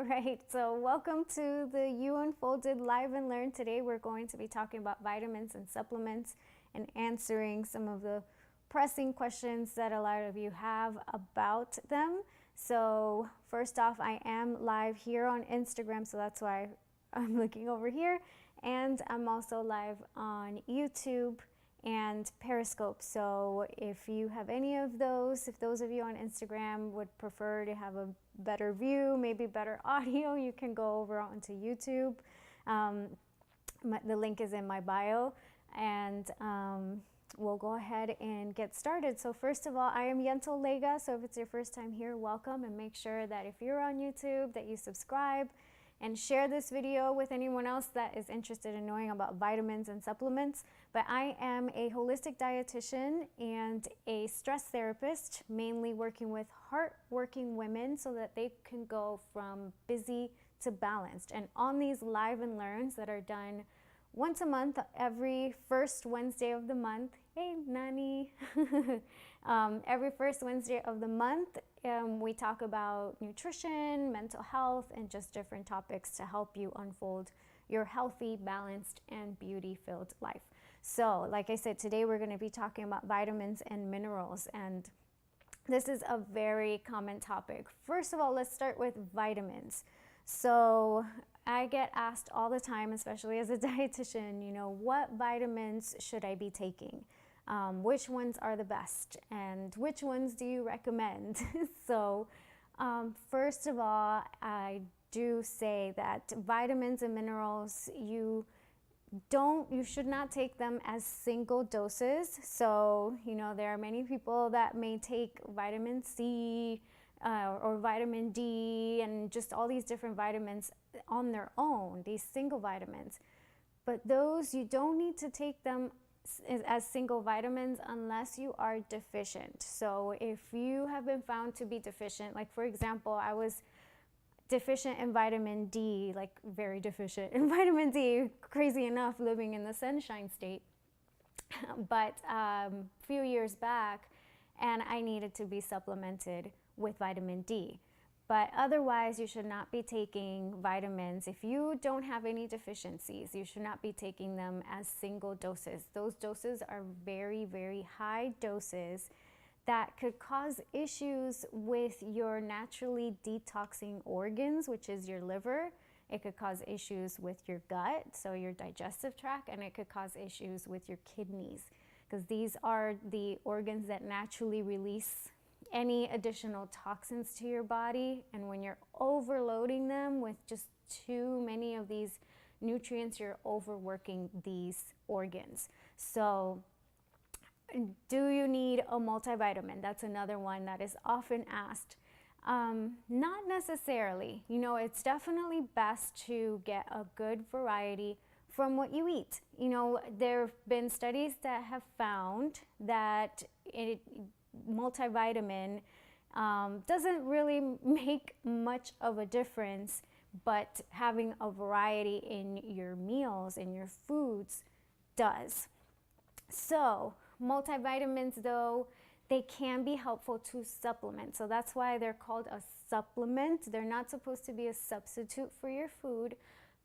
All right, so welcome to the You Unfolded Live and Learn. Today we're going to be talking about vitamins and supplements and answering some of the pressing questions that a lot of you have about them. So first off, I am live here on Instagram, so that's why I'm looking over here. And I'm also live on YouTube and Periscope. So if you have any of those, if those of you on Instagram would prefer to have a better view, maybe better audio, you can go over onto YouTube. The link is in my bio, and we'll go ahead and get started. So first of all, I am Yentl Lega. So if it's your first time here, welcome, and make sure that if you're on YouTube that you subscribe and share this video with anyone else that is interested in knowing about vitamins and supplements. But I am a holistic dietitian and a stress therapist, mainly working with hardworking women so that they can go from busy to balanced. And on these live and learns that are done once a month, every first Wednesday of the month. Hey, Nani. Every first Wednesday of the month, we talk about nutrition, mental health, and just different topics to help you unfold your healthy, balanced, and beauty-filled life. So, like I said, today we're going to be talking about vitamins and minerals, and this is a very common topic. First of all, let's start with vitamins. So I get asked all the time, especially as a dietitian, what vitamins should I be taking? Which ones are the best? And which ones do you recommend? So first of all, I do say that vitamins and minerals, you should not take them as single doses. So, there are many people that may take vitamin C, or vitamin D, and just all these different vitamins on their own, these single vitamins. But those, you don't need to take them as single vitamins unless you are deficient. So if you have been found to be deficient, like for example, I was deficient in vitamin D, like very deficient in vitamin D, crazy enough, living in the sunshine state. But a few years back, and I needed to be supplemented with vitamin D. But otherwise, you should not be taking vitamins. If you don't have any deficiencies, you should not be taking them as single doses. Those doses are very, very high doses that could cause issues with your naturally detoxing organs, which is your liver. It could cause issues with your gut, so your digestive tract, and it could cause issues with your kidneys, because these are the organs that naturally release any additional toxins to your body. And when you're overloading them with just too many of these nutrients, you're overworking these organs. So do you need a multivitamin? That's another one that is often asked. Not necessarily. It's definitely best to get a good variety from what you eat. There have been studies that have found that multivitamin doesn't really make much of a difference, but having a variety in your meals, in your foods, does. So multivitamins, though, they can be helpful to supplement. So that's why they're called a supplement. They're not supposed to be a substitute for your food,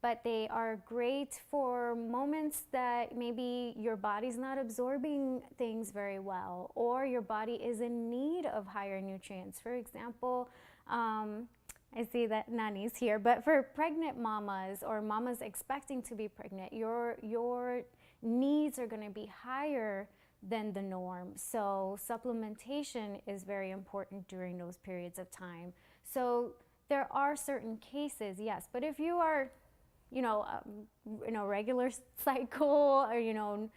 but they are great for moments that maybe your body's not absorbing things very well, or your body is in need of higher nutrients. For example, I see that Nani's here, but for pregnant mamas or mamas expecting to be pregnant, your needs are going to be higher than the norm. So supplementation is very important during those periods of time. So there are certain cases, yes, but if you are regular cycle, or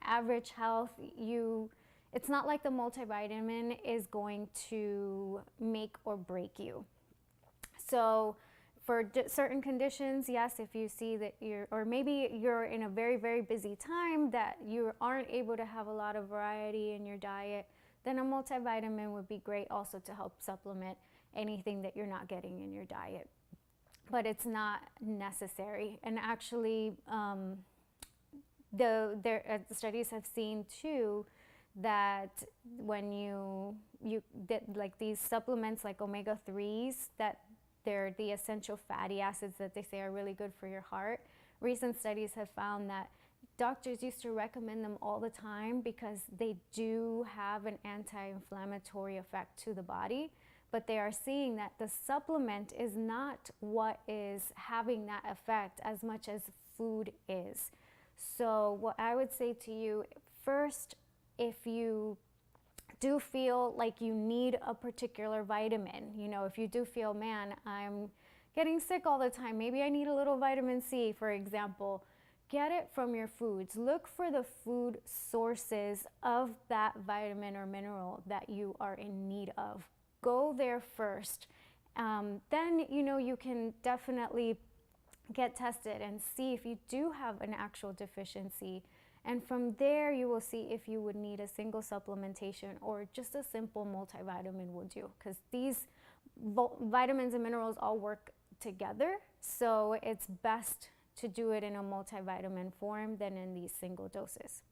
average health, it's not like the multivitamin is going to make or break you. So for certain conditions, yes, if you see that maybe you're in a very, very busy time that you aren't able to have a lot of variety in your diet, then a multivitamin would be great also to help supplement anything that you're not getting in your diet. But it's not necessary. And actually, the studies have seen too that when you get like these supplements like omega-3s, that they're the essential fatty acids that they say are really good for your heart. Recent studies have found that doctors used to recommend them all the time because they do have an anti-inflammatory effect to the body, but they are seeing that the supplement is not what is having that effect as much as food is. So what I would say to you, first, if you do feel like you need a particular vitamin, if you do feel, man, I'm getting sick all the time, maybe I need a little vitamin C, for example, get it from your foods. Look for the food sources of that vitamin or mineral that you are in need of. Go there first. Then, you can definitely get tested and see if you do have an actual deficiency. And from there, you will see if you would need a single supplementation or just a simple multivitamin will do, because these vitamins and minerals all work together. So it's best to do it in a multivitamin form than in these single doses.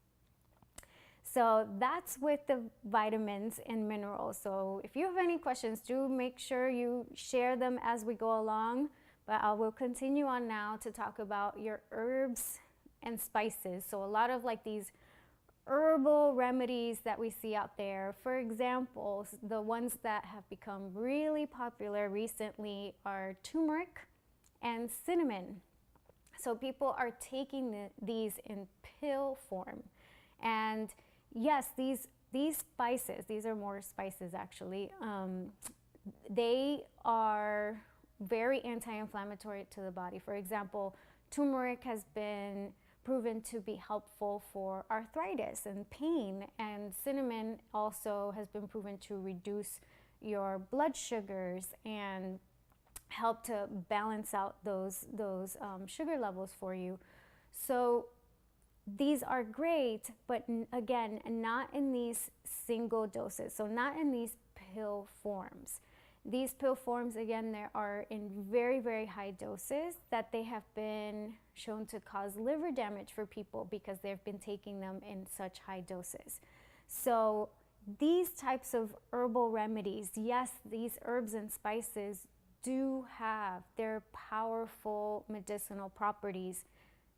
So that's with the vitamins and minerals. So if you have any questions, do make sure you share them as we go along. But I will continue on now to talk about your herbs and spices. So a lot of like these herbal remedies that we see out there. For example, the ones that have become really popular recently are turmeric and cinnamon. So people are taking these in pill form. And yes, these spices, these are more spices actually, they are very anti-inflammatory to the body. For example, turmeric has been proven to be helpful for arthritis and pain, and cinnamon also has been proven to reduce your blood sugars and help to balance out those sugar levels for you. So these are great, but again, not in these single doses, so not in these pill forms. These pill forms, again, they are in very, very high doses that they have been shown to cause liver damage for people because they've been taking them in such high doses. So these types of herbal remedies, yes, these herbs and spices do have their powerful medicinal properties.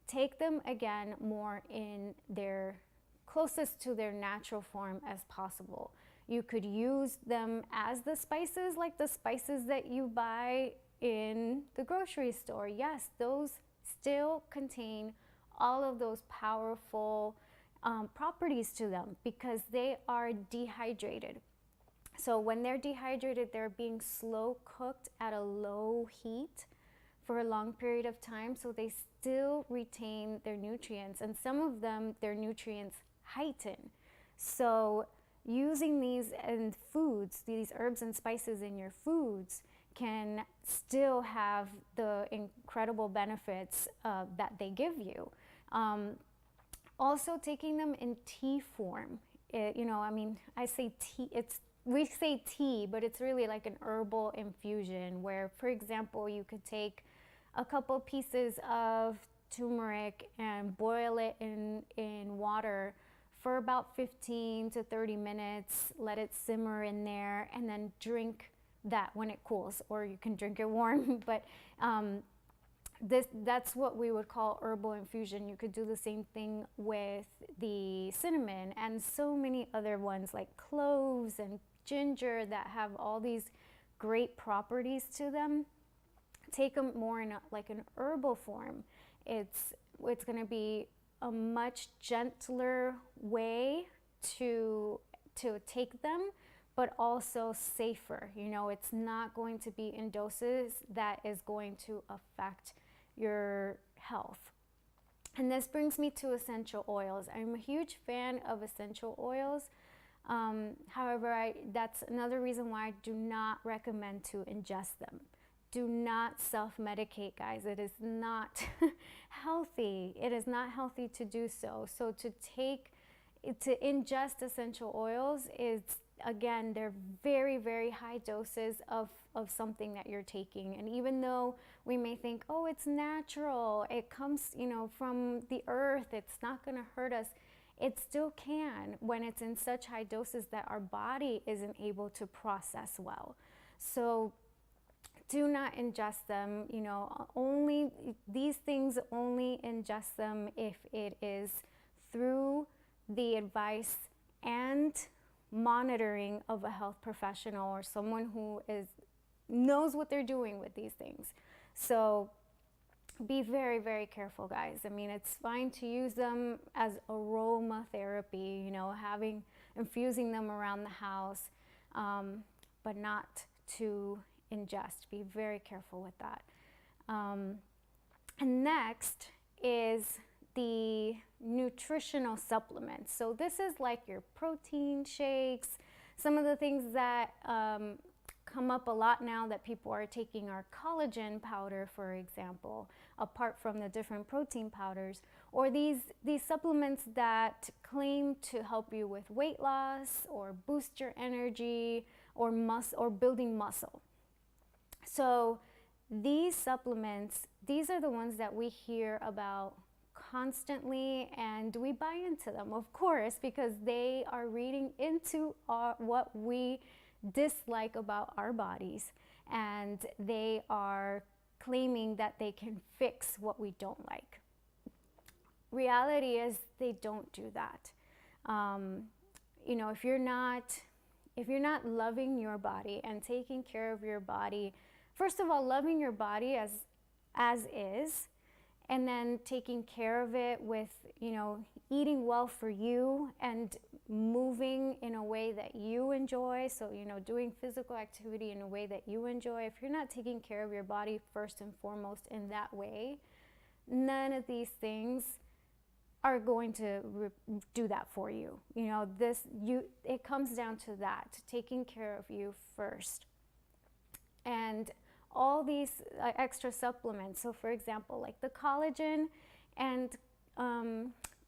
Take them, again, more in their closest to their natural form as possible. You could use them as the spices, like the spices that you buy in the grocery store. Yes, those still contain all of those powerful properties to them because they are dehydrated. So when they're dehydrated, they're being slow cooked at a low heat for a long period of time, so they still retain their nutrients, and some of them, their nutrients heighten. So using these in foods, these herbs and spices in your foods, can still have the incredible benefits that they give you. Also, taking them in tea form. I say tea, we say tea, but it's really like an herbal infusion where, for example, you could take a couple pieces of turmeric and boil it in water for about 15 to 30 minutes, let it simmer in there, and then drink that when it cools, or you can drink it warm, but that's what we would call herbal infusion. You could do the same thing with the cinnamon and so many other ones like cloves and ginger that have all these great properties to them. Take them more in like an herbal form. It's going to be a much gentler way to take them, but also safer. It's not going to be in doses that is going to affect your health. And this brings me to essential oils. I'm a huge fan of essential oils. However, that's another reason why I do not recommend to ingest them. Do not self-medicate, guys. It is not healthy. It is not healthy to do so. So to ingest essential oils is, again, they're very, very high doses of something that you're taking. And even though we may think, oh, it's natural, it comes, from the earth, it's not going to hurt us, it still can when it's in such high doses that our body isn't able to process well. So do not ingest them. Only these things, only ingest them if it is through the advice and monitoring of a health professional or someone who knows what they're doing with these things. So be very, very careful, guys. I mean, it's fine to use them as aromatherapy, infusing them around the house, but not to ingest. Be very careful with that. And next is the nutritional supplements. So this is like your protein shakes, some of the things that come up a lot now that people are taking are collagen powder, for example, apart from the different protein powders, or these supplements that claim to help you with weight loss or boost your energy or building muscle. So these supplements, these are the ones that we hear about constantly, and we buy into them, of course, because they are reading into what we dislike about our bodies, and they are claiming that they can fix what we don't like. Reality is they don't do that. If you're not loving your body and taking care of your body, first of all, loving your body as is, and then taking care of it with, eating well for you and moving in a way that you enjoy. So, doing physical activity in a way that you enjoy. If you're not taking care of your body first and foremost in that way, none of these things are going to do that for you. It comes down to that, taking care of you first. And all these extra supplements, so for example, like the collagen and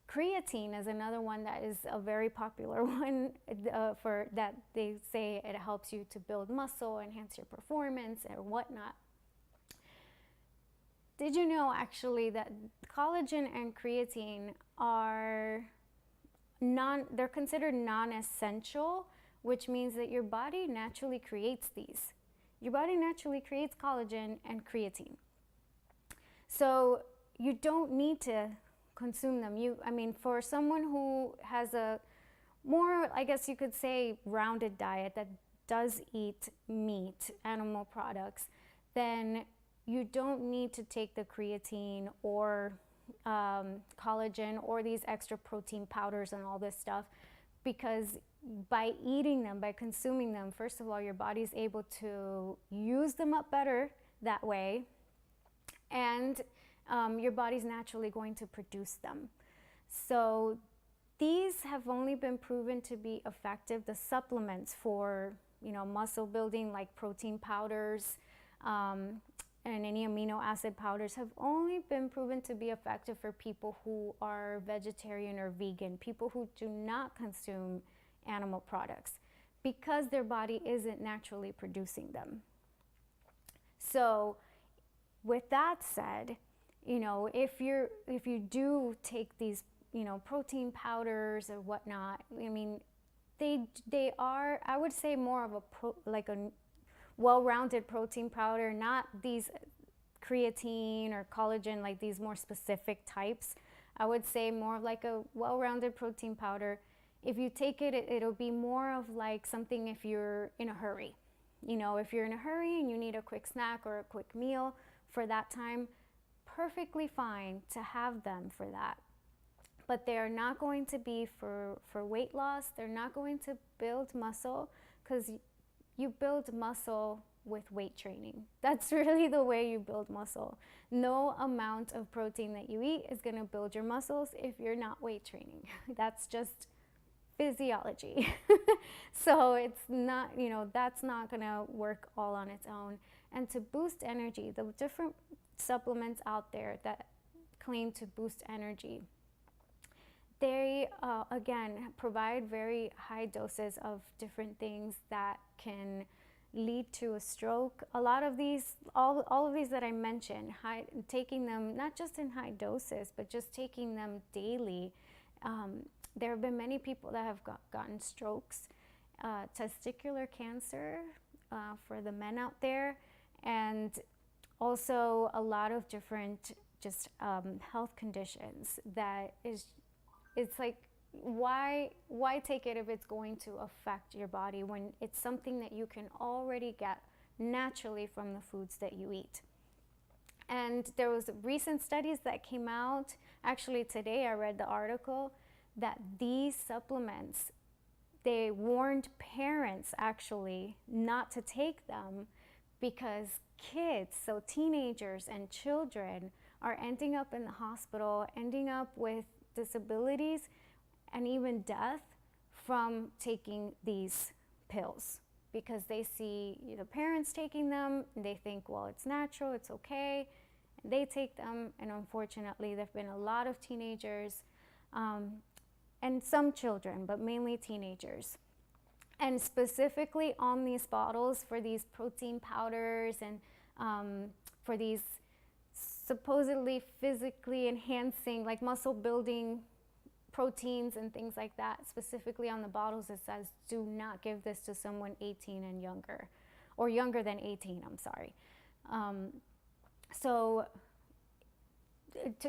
creatine is another one that is a very popular one for that they say it helps you to build muscle, enhance your performance and whatnot. Did you know actually that collagen and creatine they're considered non-essential, which means that your body naturally creates these. Your body naturally creates collagen and creatine. So you don't need to consume them. For someone who has a more, I guess you could say, rounded diet that does eat meat, animal products, then you don't need to take the creatine or collagen or these extra protein powders and all this stuff, because by eating them, by consuming them, first of all, your body's able to use them up better that way, and your body's naturally going to produce them. So these have only been proven to be effective. The supplements for muscle building, like protein powders and any amino acid powders, have only been proven to be effective for people who are vegetarian or vegan, people who do not consume animal products, because their body isn't naturally producing them. So with that said, if you do take these protein powders or whatnot, they are, I would say, more of a well-rounded protein powder, not these creatine or collagen, like these more specific types. I would say more of like a well-rounded protein powder. If you take it, it'll be more of like something if you're in a hurry. If you're in a hurry and you need a quick snack or a quick meal for that time, perfectly fine to have them for that. But they are not going to be for weight loss. They're not going to build muscle, because you build muscle with weight training. That's really the way you build muscle. No amount of protein that you eat is going to build your muscles if you're not weight training. That's just physiology. So it's not, that's not going to work all on its own. And to boost energy, the different supplements out there that claim to boost energy, they again provide very high doses of different things that can lead to a stroke. A lot of these, all of these that I mentioned, taking them not just in high doses, but just taking them daily, there have been many people that have gotten strokes, testicular cancer for the men out there, and also a lot of different just health conditions that is, it's like, why take it if it's going to affect your body when it's something that you can already get naturally from the foods that you eat. And there was recent studies that came out, actually today I read the article, that these supplements, they warned parents actually not to take them because kids, so teenagers and children, are ending up in the hospital, ending up with disabilities and even death from taking these pills, because they see the parents taking them and they think, well, it's natural, it's okay, and they take them, and unfortunately there have been a lot of teenagers and some children, but mainly teenagers. And specifically on these bottles for these protein powders and for these supposedly physically enhancing, like muscle building proteins and things like that, specifically on the bottles it says, do not give this to someone 18 and younger, or younger than 18, I'm sorry. So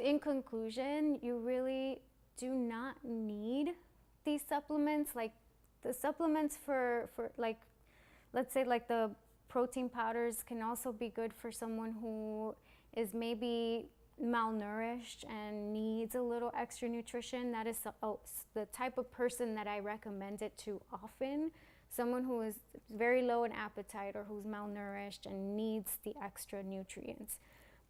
in conclusion, you really do not need these supplements. Like the supplements for like, let's say like the protein powders can also be good for someone who is maybe malnourished and needs a little extra nutrition. That is the type of person that I recommend it to often. Someone who is very low in appetite or who's malnourished and needs the extra nutrients.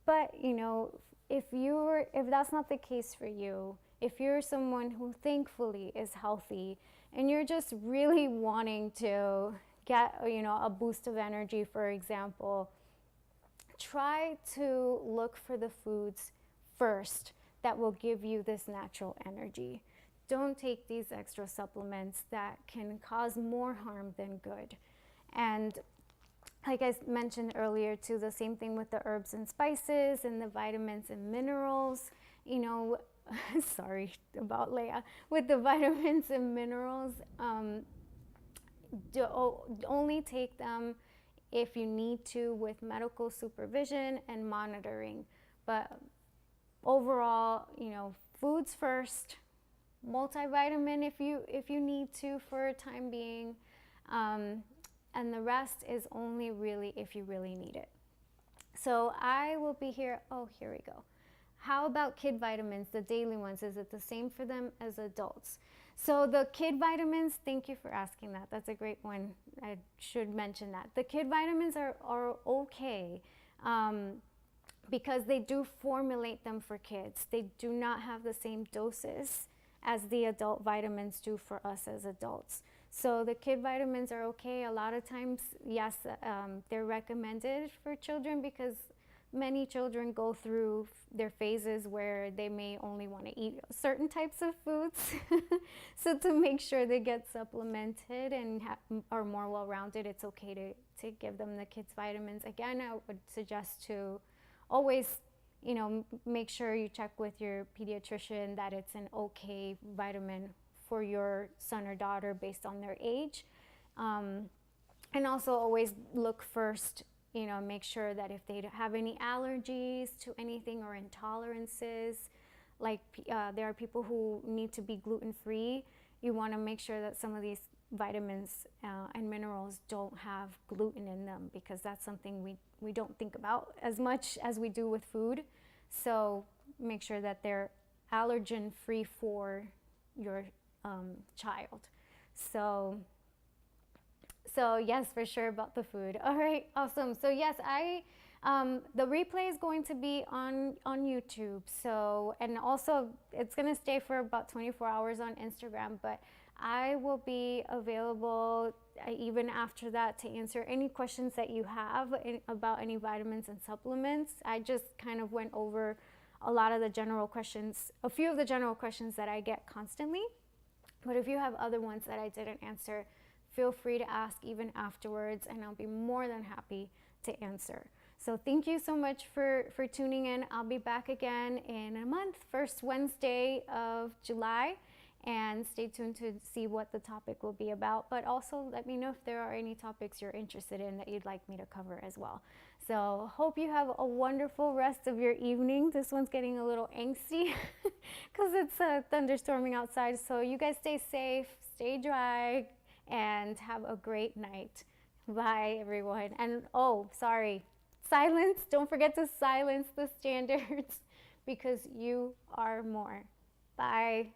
But you know, if that's not the case for you, if you're someone who thankfully is healthy and you're just really wanting to get, you know, a boost of energy, for example, try to look for the foods first that will give you this natural energy. Don't take these extra supplements that can cause more harm than good. And like I mentioned earlier too, the same thing with the herbs and spices and the vitamins and minerals, you know, sorry about Leia, with the vitamins and minerals, only take them if you need to with medical supervision and monitoring. But overall, you know, foods first, multivitamin if you need to for a time being, and the rest is only really if you really need it. So I will be here. Oh, here we go. How about kid vitamins, the daily ones? Is it the same for them as adults? So the kid vitamins, thank you for asking that. That's a great one. I should mention that. The kid vitamins are okay because they do formulate them for kids. They do not have the same doses as the adult vitamins do for us as adults. So the kid vitamins are okay. A lot of times, yes, they're recommended for children because many children go through their phases where they may only want to eat certain types of foods. So to make sure they get supplemented and are more well-rounded, it's okay to give them the kids' vitamins. Again, I would suggest to always, you know, make sure you check with your pediatrician that it's an okay vitamin for your son or daughter based on their age. And also always look first, you know, make sure that if they have any allergies to anything or intolerances, like there are people who need to be gluten-free, you want to make sure that some of these vitamins and minerals don't have gluten in them, because that's something we don't think about as much as we do with food. So make sure that they're allergen-free for your child. So yes, for sure about the food. All right, awesome. So yes, the replay is going to be on YouTube. So, and also it's going to stay for about 24 hours on Instagram, but I will be available even after that to answer any questions that you have about any vitamins and supplements. I just kind of went over a lot of the general questions, a few of the general questions that I get constantly. But if you have other ones that I didn't answer, feel free to ask even afterwards, and I'll be more than happy to answer. So thank you so much for tuning in. I'll be back again in a month, first Wednesday of July. and stay tuned to see what the topic will be about. But also let me know if there are any topics you're interested in that you'd like me to cover as well. So hope you have a wonderful rest of your evening. This one's getting a little angsty because it's thunderstorming outside. So you guys stay safe, stay dry, and have a great night. Bye, everyone. And oh, sorry, silence. Don't forget to silence the standards because you are more. Bye.